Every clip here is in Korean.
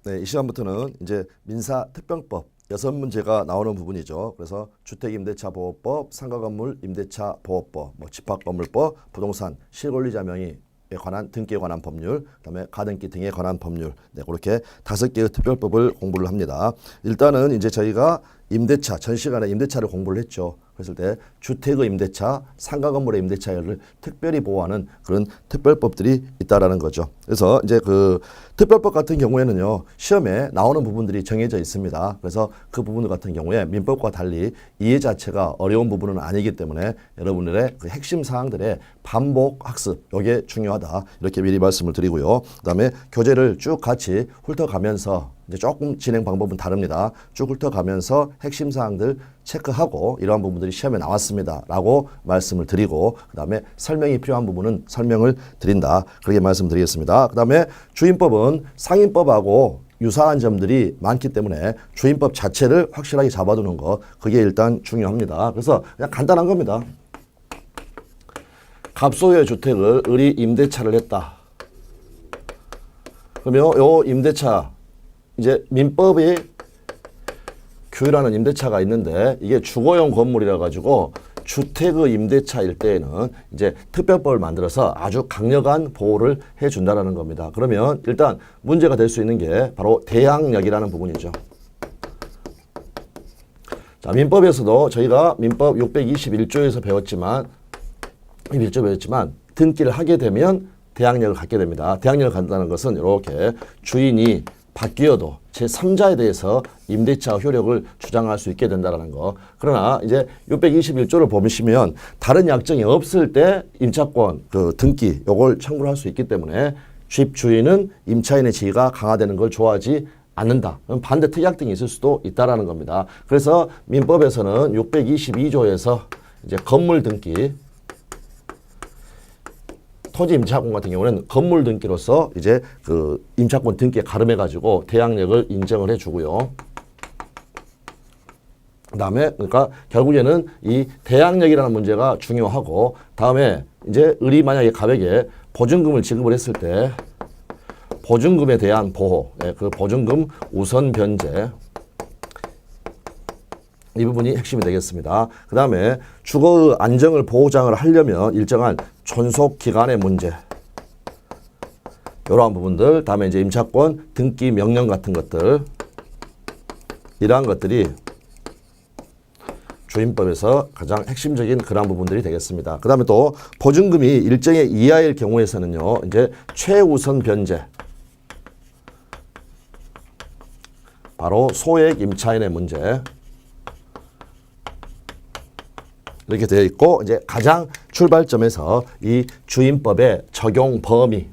네, 이 시간부터는 이제 민사특별법 6문제가 나오는 부분이죠. 그래서 주택임대차보호법, 상가건물 임대차보호법, 집합건물법, 부동산 실권리자 명의에 관한 등기에 관한 법률, 그다음에 가등기 등에 관한 법률, 네, 그렇게 5개의 특별법을 공부를 합니다. 일단은 이제 저희가 임대차, 전 시간에 임대차를 공부를 했죠. 그랬을 때 주택의 임대차, 상가건물의 임대차를 특별히 보호하는 그런 특별법들이 있다라는 거죠. 그래서 이제 그 특별법 같은 경우에는요, 시험에 나오는 부분들이 정해져 있습니다. 그래서 그 부분들 같은 경우에 민법과 달리 이해 자체가 어려운 부분은 아니기 때문에 여러분들의 그 핵심 사항들의 반복 학습, 이게 중요하다. 이렇게 미리 말씀을 드리고요. 그다음에 교재를 쭉 같이 훑어가면서 이제 조금 진행 방법은 다릅니다. 쭉 훑어가면서 핵심 사항들 체크하고 이러한 부분들이 시험에 나왔습니다. 라고 말씀을 드리고 그 다음에 설명이 필요한 부분은 설명을 드린다. 그렇게 말씀드리겠습니다. 그 다음에 주임법은 상임법하고 유사한 점들이 많기 때문에 주임법 자체를 확실하게 잡아두는 거, 그게 일단 중요합니다. 그래서 그냥 간단한 겁니다. 갑소유의 주택을 을이 임대차를 했다. 그러면 요 임대차, 이제 민법이 규율하는 임대차가 있는데 이게 주거용 건물이라 가지고 주택의 임대차일 때에는 이제 특별법을 만들어서 아주 강력한 보호를 해준다라는 겁니다. 그러면 일단 문제가 될 수 있는 게 바로 대항력이라는 부분이죠. 자, 민법에서도 저희가 민법 621조에서 배웠지만 등기를 하게 되면 대항력을 갖게 됩니다. 대항력을 갖는다는 것은 이렇게 주인이 바뀌어도 제3자에 대해서 임대차 효력을 주장할 수 있게 된다는 거. 그러나 이제 621조를 보시면 다른 약정이 없을 때 임차권 그 등기 요걸 청구를 할 수 있기 때문에 집주인은 임차인의 지위가 강화되는 걸 좋아하지 않는다. 그럼 반대 특약 등이 있을 수도 있다라는 겁니다. 그래서 민법에서는 622조에서 이제 건물 등기, 토지 임차권 같은 경우는 건물 등기로서 이제 그 임차권 등기에 가름해 가지고 대항력을 인정을 해주고요. 그다음에 그러니까 결국에는 이 대항력이라는 문제가 중요하고, 다음에 이제 을이 만약에 갑에게 보증금을 지급을 했을 때 보증금에 대한 보호, 그 보증금 우선 변제, 이 부분이 핵심이 되겠습니다. 그 다음에 주거의 안정을 보장을 하려면 일정한 존속 기간의 문제, 이러한 부분들, 다음에 이제 임차권 등기 명령 같은 것들, 이러한 것들이 주임법에서 가장 핵심적인 그러한 부분들이 되겠습니다. 그 다음에 또 보증금이 일정의 이하일 경우에서는요, 이제 최우선 변제, 바로 소액 임차인의 문제, 이렇게 되어 있고, 이제 가장 출발점에서 이 주임법의 적용 범위,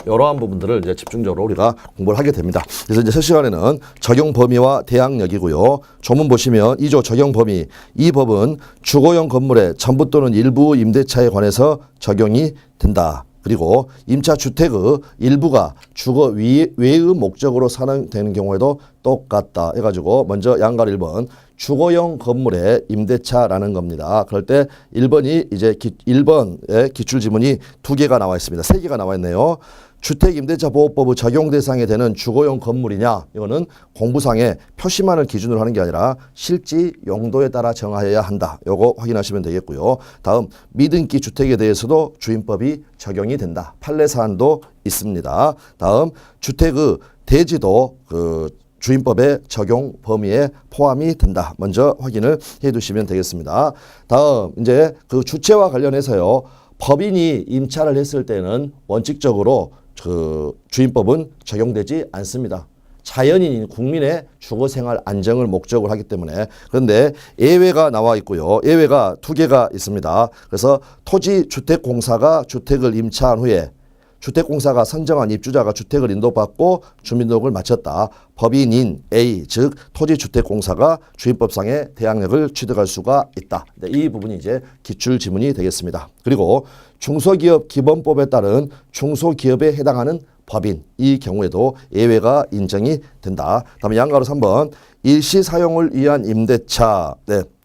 이러한 부분들을 이제 집중적으로 우리가 공부를 하게 됩니다. 그래서 이제 첫 시간에는 적용 범위와 대항력이고요. 조문 보시면 2조 적용 범위, 이 법은 주거용 건물의 전부 또는 일부 임대차에 관해서 적용이 된다. 그리고 임차주택의 일부가 주거 외의 목적으로 사용되는 경우에도 똑같다 해가지고, 먼저 양갈 1번 주거용 건물의 임대차라는 겁니다. 그럴 때 1번이 이제 1번의 기출지문이 2개가 나와 있습니다. 3개가 나와 있네요. 주택임대차보호법의 적용 대상이 되는 주거용 건물이냐, 이거는 공부상에 표시만을 기준으로 하는 게 아니라 실지 용도에 따라 정하여야 한다. 요거 확인하시면 되겠고요. 다음 미등기 주택에 대해서도 주임법이 적용이 된다. 판례 사안도 있습니다. 다음 주택의 대지도 그 주임법의 적용 범위에 포함이 된다. 먼저 확인을 해 두시면 되겠습니다. 다음 이제 그 주체와 관련해서요, 법인이 임차를 했을 때는 원칙적으로 그 주임법은 적용되지 않습니다. 자연인인 국민의 주거생활 안정을 목적으로 하기 때문에. 그런데 예외가 나와 있고요. 예외가 2개가 있습니다. 그래서 토지주택공사가 주택을 임차한 후에 주택공사가 선정한 입주자가 주택을 인도받고 주민등록을 마쳤다. 법인인 A, 즉 토지주택공사가 주임법상의 대항력을 취득할 수가 있다. 이 부분이 이제 기출지문이 되겠습니다. 그리고 중소기업 기본법에 따른 중소기업에 해당하는 법인, 이 경우에도 예외가 인정이 된다. 다음에 양가로 3번 일시 사용을 위한 임대차,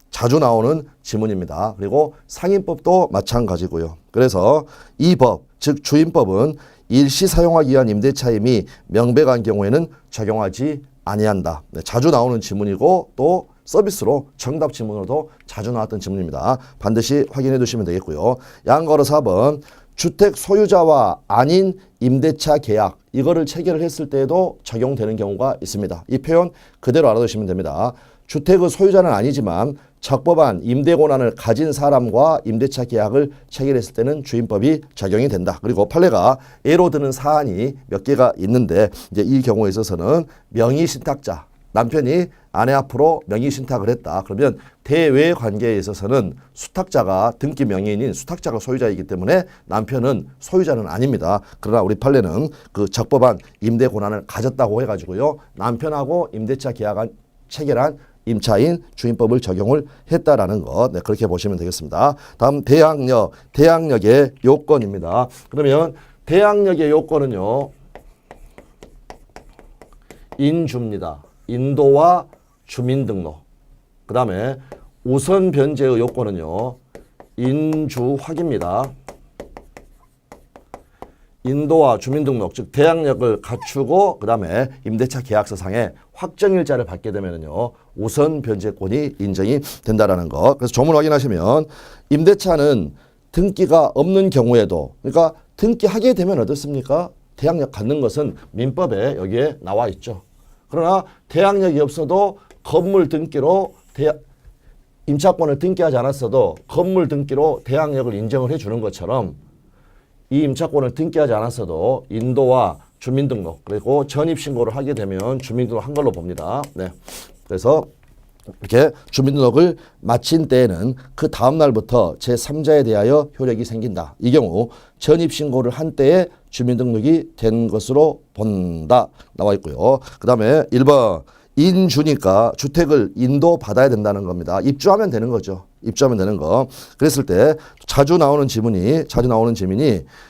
자주 나오는 지문입니다. 그리고 상인법도 마찬가지고요. 그래서 이 법, 즉 주임법은 일시 사용하기 위한 임대차임이 명백한 경우에는 적용하지 아니한다. 네, 자주 나오는 지문이고 또 서비스로 정답 지문으로도 자주 나왔던 지문입니다. 반드시 확인해 두시면 되겠고요. 양거로 4번 주택 소유자와 아닌 임대차 계약 이거를 체결을 했을 때에도 적용되는 경우가 있습니다. 이 표현 그대로 알아두시면 됩니다. 주택의 소유자는 아니지만 적법한 임대 권한을 가진 사람과 임대차 계약을 체결했을 때는 주임법이 적용이 된다. 그리고 판례가 예로 드는 사안이 몇 개가 있는데 이제 이 경우에 있어서는 명의 신탁자 남편이 아내 앞으로 명의 신탁을 했다. 그러면 대외 관계에 있어서는 수탁자가 등기 명의인인 수탁자가 소유자이기 때문에 남편은 소유자는 아닙니다. 그러나 우리 판례는 그 적법한 임대 권한을 가졌다고 해가지고요. 남편하고 임대차 계약한 체결한 임차인 주임법을 적용을 했다라는 것. 네, 그렇게 보시면 되겠습니다. 다음 대항력, 대항력의 요건입니다. 그러면 대항력의 요건은요. 인주입니다. 인도와 주민등록. 그 다음에 우선 변제의 요건은요. 인주확입니다. 인도와 주민등록, 즉 대항력을 갖추고 그 다음에 임대차 계약서상에 확정일자를 받게 되면요 우선 변제권이 인정이 된다라는 것. 그래서 조문 확인하시면 임대차는 등기가 없는 경우에도 그러니까 등기하게 되면 어떻습니까? 대항력 갖는 것은 민법에 여기에 나와 있죠. 그러나 대항력이 없어도 건물 등기로 임차권을 등기하지 않았어도 건물 등기로 대항력을 인정을 해주는 것처럼 이 임차권을 등기하지 않았어도 인도와 주민등록 그리고 전입신고를 하게 되면 주민등록 한 걸로 봅니다. 네. 그래서 이렇게 주민등록을 마친 때에는 그 다음 날부터 제3자에 대하여 효력이 생긴다. 이 경우 전입신고를 한 때에 주민등록이 된 것으로 본다. 나와 있고요. 그 다음에 1번 인주니까 주택을 인도받아야 된다는 겁니다. 입주하면 되는 거죠. 입주하면 되는 거. 그랬을 때 자주 나오는 지문이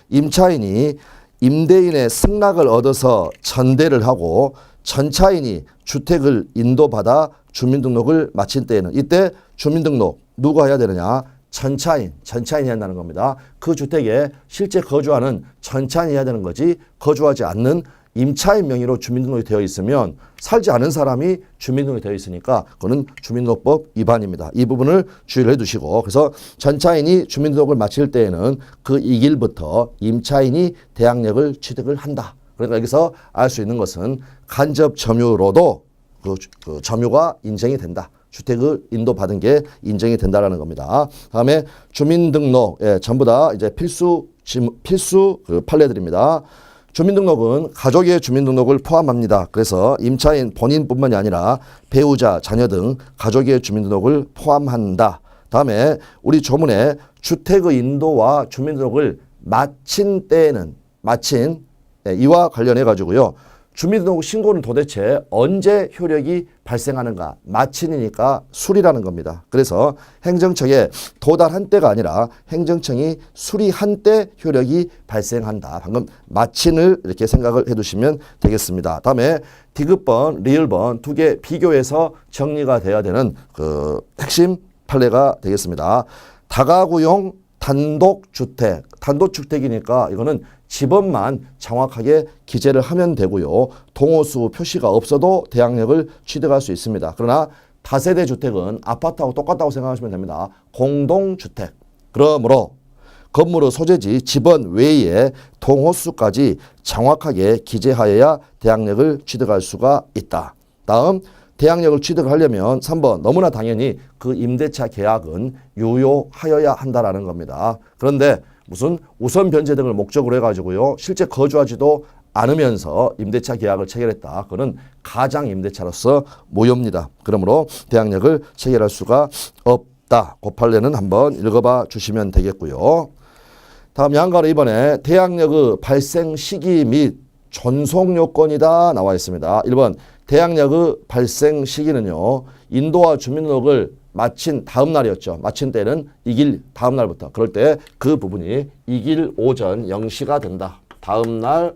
임차인이 임대인의 승낙을 얻어서 전대를 하고 전차인이 주택을 인도받아 주민등록을 마친 때에는 이때 주민등록 누가 해야 되느냐? 전차인이 해야 한다는 겁니다. 그 주택에 실제 거주하는 전차인이 해야 되는 거지 거주하지 않는 임차인 명의로 주민등록이 되어 있으면 살지 않은 사람이 주민등록이 되어 있으니까 그거는 주민등록법 위반입니다. 이 부분을 주의를 해두시고 그래서 전차인이 주민등록을 마칠 때에는 그 이 길부터 임차인이 대항력을 취득을 한다. 그러니까 여기서 알 수 있는 것은 간접 점유로도 그 점유가 인정이 된다. 주택을 인도받은 게 인정이 된다라는 겁니다. 다음에 주민등록 전부 다 이제 필수 그 판례들입니다. 주민등록은 가족의 주민등록을 포함합니다. 그래서 임차인 본인뿐만이 아니라 배우자, 자녀 등 가족의 주민등록을 포함한다. 다음에 우리 조문에 주택의 인도와 주민등록을 마친 때에는 이와 관련해 가지고요. 주민등록 신고는 도대체 언제 효력이 발생하는가? 마친이니까 수리라는 겁니다. 그래서 행정청에 도달한 때가 아니라 행정청이 수리한 때 효력이 발생한다. 방금 마친을 이렇게 생각을 해두시면 되겠습니다. 다음에 디귿번, 리을번 두 개 비교해서 정리가 돼야 되는 그 핵심 판례가 되겠습니다. 다가구용 단독주택, 단독주택이니까 이거는 집원만 정확하게 기재를 하면 되고요. 동호수 표시가 없어도 대항력을 취득할 수 있습니다. 그러나 다세대 주택은 아파트하고 똑같다고 생각하시면 됩니다. 공동주택. 그러므로 건물의 소재지 집원 외에 동호수까지 정확하게 기재하여야 대항력을 취득할 수가 있다. 다음 대항력을 취득하려면 3번 너무나 당연히 그 임대차 계약은 유효하여야 한다라는 겁니다. 그런데 무슨 우선 변제 등을 목적으로 해가지고요. 실제 거주하지도 않으면서 임대차 계약을 체결했다. 그거는 가장 임대차로서 무효입니다. 그러므로 대항력을 체결할 수가 없다. 그 판례는 한번 읽어봐 주시면 되겠고요. 다음 양가로 이번에 대항력의 발생 시기 및 존속 요건이다 나와 있습니다. 1번 대항력의 발생 시기는요. 인도와 주민등록을 마친 다음 날이었죠. 마친 때는 이길 다음 날부터. 그럴 때 그 부분이 이길 오전 0시가 된다. 다음 날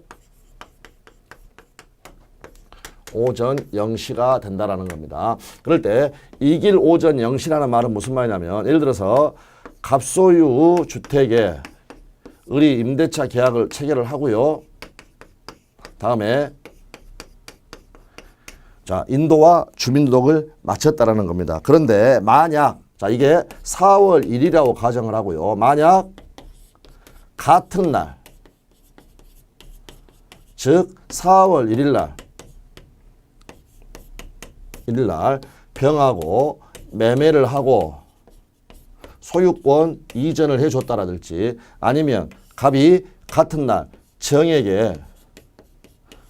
오전 0시가 된다라는 겁니다. 그럴 때 이길 오전 0시라는 말은 무슨 말이냐면 예를 들어서 갑소유 주택에 을이 임대차 계약을 체결을 하고요. 다음에 자, 인도와 주민등록을 마쳤다라는 겁니다. 그런데 만약 자, 이게 4월 1일이라고 가정을 하고요. 만약 같은 날 즉 4월 1일 날 병하고 매매를 하고 소유권 이전을 해줬다라든지 아니면 갑이 같은 날 정에게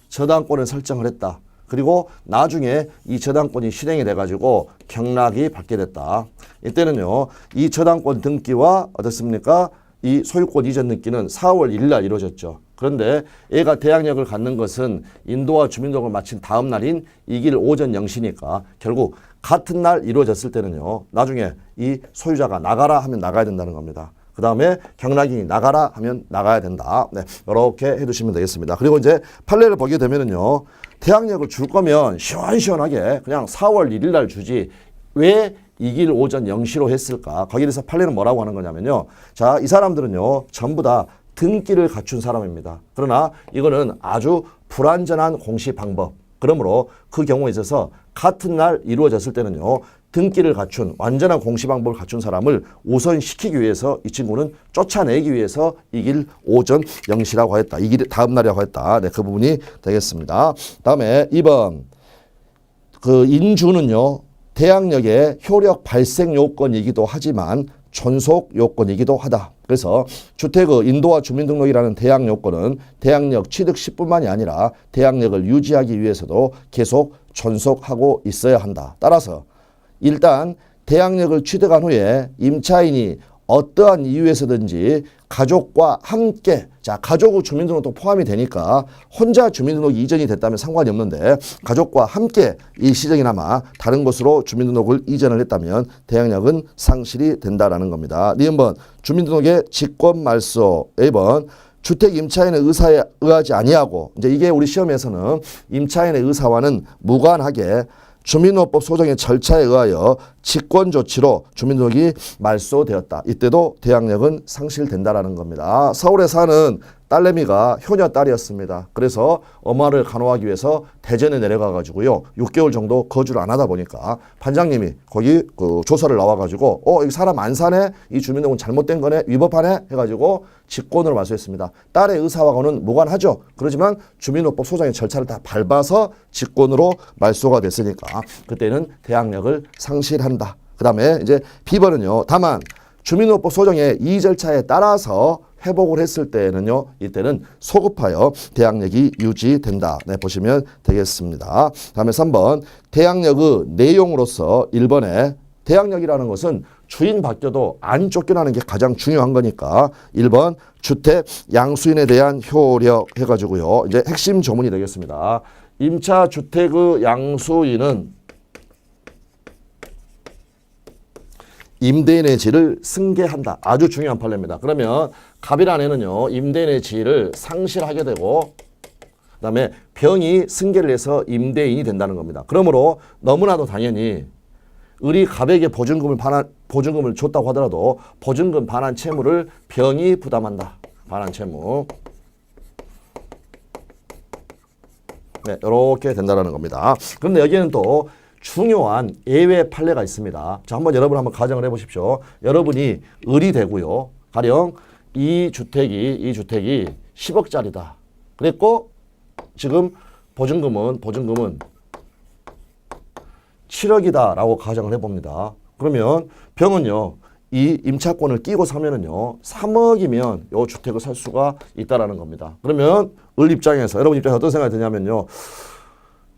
저당권을 설정을 했다. 그리고 나중에 이 저당권이 실행이 돼가지고 경락이 받게 됐다. 이때는요, 이 저당권 등기와 어떻습니까? 이 소유권 이전 등기는 4월 1일 날 이루어졌죠. 그런데 얘가 대항력을 갖는 것은 인도와 주민등록을 마친 다음 날인 이길 오전 0시니까 결국 같은 날 이루어졌을 때는요, 나중에 이 소유자가 나가라 하면 나가야 된다는 겁니다. 그 다음에 경락인이 나가라 하면 나가야 된다. 네, 이렇게 해두시면 되겠습니다. 그리고 이제 판례를 보게 되면은요, 대항력을 줄 거면 시원시원하게 그냥 4월 1일 날 주지 왜 이길 오전 0시로 했을까? 거기에서 판례는 뭐라고 하는 거냐면요. 자, 이 사람들은요, 전부 다 등기를 갖춘 사람입니다. 그러나 이거는 아주 불완전한 공시 방법. 그러므로 그 경우에 있어서 같은 날 이루어졌을 때는요, 등기를 갖춘 완전한 공시 방법을 갖춘 사람을 우선시키기 위해서 이 친구는 쫓아내기 위해서 이길 오전 0시라고 했다. 이길 다음 날이라고 했다. 네, 그 부분이 되겠습니다. 다음에 2번. 그 인주는요, 대항력의 효력 발생 요건이기도 하지만 존속 요건이기도 하다. 그래서 주택의 인도와 주민등록이라는 대항 요건은 대항력 취득 시뿐만이 아니라 대항력을 유지하기 위해서도 계속 존속하고 있어야 한다. 따라서 일단 대항력을 취득한 후에 임차인이 어떠한 이유에서든지 가족과 함께, 자, 가족의 주민등록도 포함이 되니까 혼자 주민등록이 이전이 됐다면 상관이 없는데 가족과 함께 일시적이나마 다른 곳으로 주민등록을 이전을 했다면 대항력은 상실이 된다라는 겁니다. 니은번 주민등록의 직권 말소. A번 주택 임차인의 의사에 의하지 아니하고, 이제 이게 우리 시험에서는 임차인의 의사와는 무관하게 주민등록법 소정의 절차에 의하여 직권 조치로 주민등록이 말소되었다. 이때도 대항력은 상실된다라는 겁니다. 서울에 사는 딸내미가 효녀 딸이었습니다. 그래서 엄마를 간호하기 위해서 대전에 내려가 가지고요, 6개월 정도 거주를 안 하다 보니까 반장님이 거기 그 조사를 나와 가지고 여기 사람 안 사네, 이 주민등록은 잘못된 거네, 위법하네 해가지고 직권으로 말소했습니다. 딸의 의사와는 무관하죠. 그렇지만 주민등록법 소정의 절차를 다 밟아서 직권으로 말소가 됐으니까 그때는 대항력을 상실한다. 그 다음에 이제 B번은요, 다만 주민등록법 소정의 이 절차에 따라서 회복을 했을 때는요, 이때는 소급하여 대항력이 유지된다. 네, 보시면 되겠습니다. 다음에 3번 대항력의 내용으로서 1번에 대항력이라는 것은 주인 바뀌어도 안 쫓겨나는 게 가장 중요한 거니까 1번 주택 양수인에 대한 효력 해가지고요, 이제 핵심 조문이 되겠습니다. 임차 주택의 양수인은 임대인의 지를 승계한다. 아주 중요한 판례입니다. 그러면 갑이라는 임대인의 지위를 상실하게 되고 그다음에 병이 승계를 해서 임대인이 된다는 겁니다. 그러므로 너무나도 당연히 을이 갑에게 보증금을 줬다고 하더라도 보증금 반환 채무를 병이 부담한다. 반환 채무. 네, 이렇게 된다는 겁니다. 그런데 여기에는 또 중요한 예외 판례가 있습니다. 자, 여러분 한번 가정을 해보십시오. 여러분이 을이 되고요, 가령 이 주택이 10억짜리다. 그랬고 지금 보증금은 7억이다라고 가정을 해봅니다. 그러면 병은요, 이 임차권을 끼고 사면은요, 3억이면 이 주택을 살 수가 있다라는 겁니다. 그러면 을 입장에서, 여러분 입장에서 어떤 생각이 드냐면요,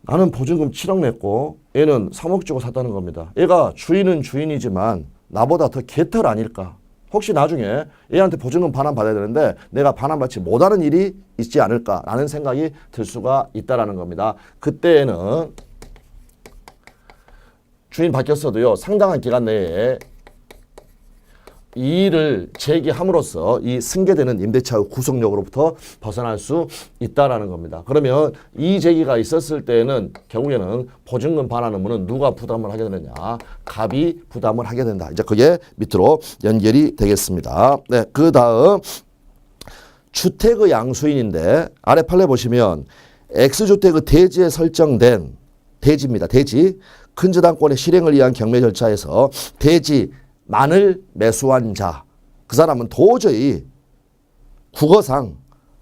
나는 보증금 7억 냈고 얘는 3억 주고 샀다는 겁니다. 얘가 주인은 주인이지만 나보다 더 개털 아닐까? 혹시 나중에 얘한테 보증금 반환 받아야 되는데 내가 반환받지 못하는 일이 있지 않을까라는 생각이 들 수가 있다라는 겁니다. 그때에는 주인 바뀌었어도요, 상당한 기간 내에 이의를 제기함으로써 이 승계되는 임대차의 구속력으로부터 벗어날 수 있다라는 겁니다. 그러면 이의 제기가 있었을 때는 결국에는 보증금 반환 의무는 누가 부담을 하게 되느냐? 갑이 부담을 하게 된다. 이제 그게 밑으로 연결이 되겠습니다. 네, 그 다음 주택의 양수인인데 아래 판례 보시면 X주택의 대지에 설정된 대지입니다. 대지. 큰 저당권의 실행을 위한 경매 절차에서 대지만을 매수한 자. 그 사람은 도저히 국어상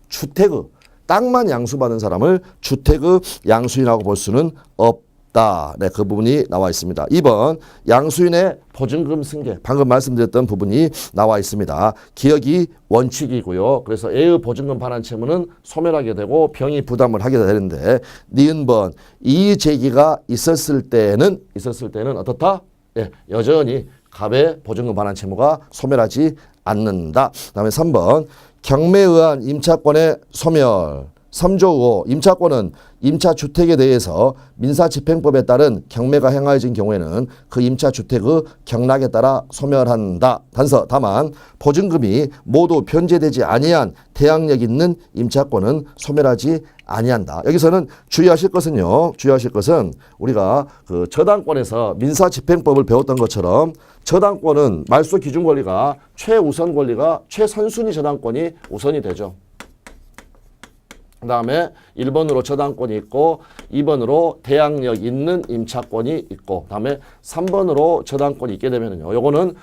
주택의 땅만 양수받은 사람을 주택의 양수인이라고 볼 수는 없다. 네, 그 부분이 나와 있습니다. 2번 양수인의 보증금 승계. 방금 말씀드렸던 부분이 나와 있습니다. 기억이 원칙이고요. 그래서 A의 보증금 반환 채무는 소멸하게 되고 병이 부담을 하게 되는데 니은번 이의 제기가 있었을 때는 어떻다? 예, 여전히 갑의 보증금 반환 채무가 소멸하지 않는다. 그다음에 3번 경매에 의한 임차권의 소멸. 3조 5 임차권은 임차주택에 대해서 민사집행법에 따른 경매가 행하여진 경우에는 그 임차주택의 경락에 따라 소멸한다. 단서 다만 보증금이 모두 변제되지 아니한 대항력 있는 임차권은 소멸하지 아니한다. 여기서는 주의하실 것은요. 주의하실 것은 우리가 그 저당권에서 민사집행법을 배웠던 것처럼 저당권은 말소 기준 권리가 최우선 권리가 최선순위 저당권이 우선이 되죠. 그 다음에 1번으로 저당권이 있고 2번으로 대항력 있는 임차권이 있고 그 다음에 3번으로 저당권이 있게 되면요. 요거는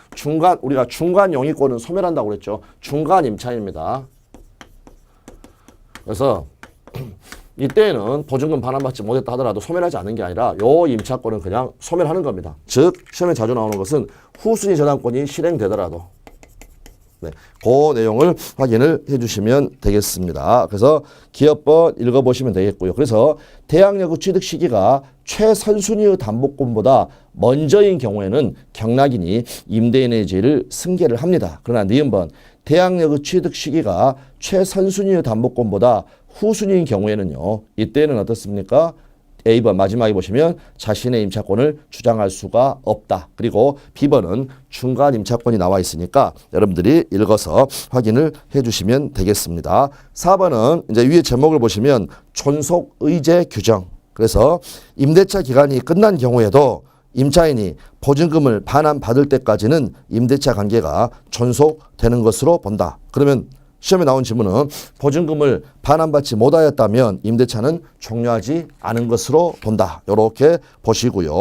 우리가 중간 용의권은 소멸한다고 그랬죠. 중간 임차입니다. 그래서 이때는 보증금 반환받지 못했다 하더라도 소멸하지 않는 게 아니라 요 임차권은 그냥 소멸하는 겁니다. 즉 시험에 자주 나오는 것은 후순위 저당권이 실행되더라도 네, 그 내용을 확인을 해주시면 되겠습니다. 그래서 기업법 읽어보시면 되겠고요. 그래서 대항력의 취득 시기가 최선순위의 담보권보다 먼저인 경우에는 경락인이 임대인의 지위를 승계를 합니다. 그러나 니은번 대항력의 취득 시기가 최선순위의 담보권보다 후순위인 경우에는요. 이때는 어떻습니까? A번 마지막에 보시면 자신의 임차권을 주장할 수가 없다. 그리고 B번은 중간 임차권이 나와 있으니까 여러분들이 읽어서 확인을 해주시면 되겠습니다. 4번은 이제 위에 제목을 보시면 존속 의제 규정. 그래서 임대차 기간이 끝난 경우에도 임차인이 보증금을 반환받을 때까지는 임대차 관계가 존속되는 것으로 본다. 그러면 시험에 나온 질문은 보증금을 반환받지 못하였다면 임대차는 종료하지 않은 것으로 본다. 이렇게 보시고요.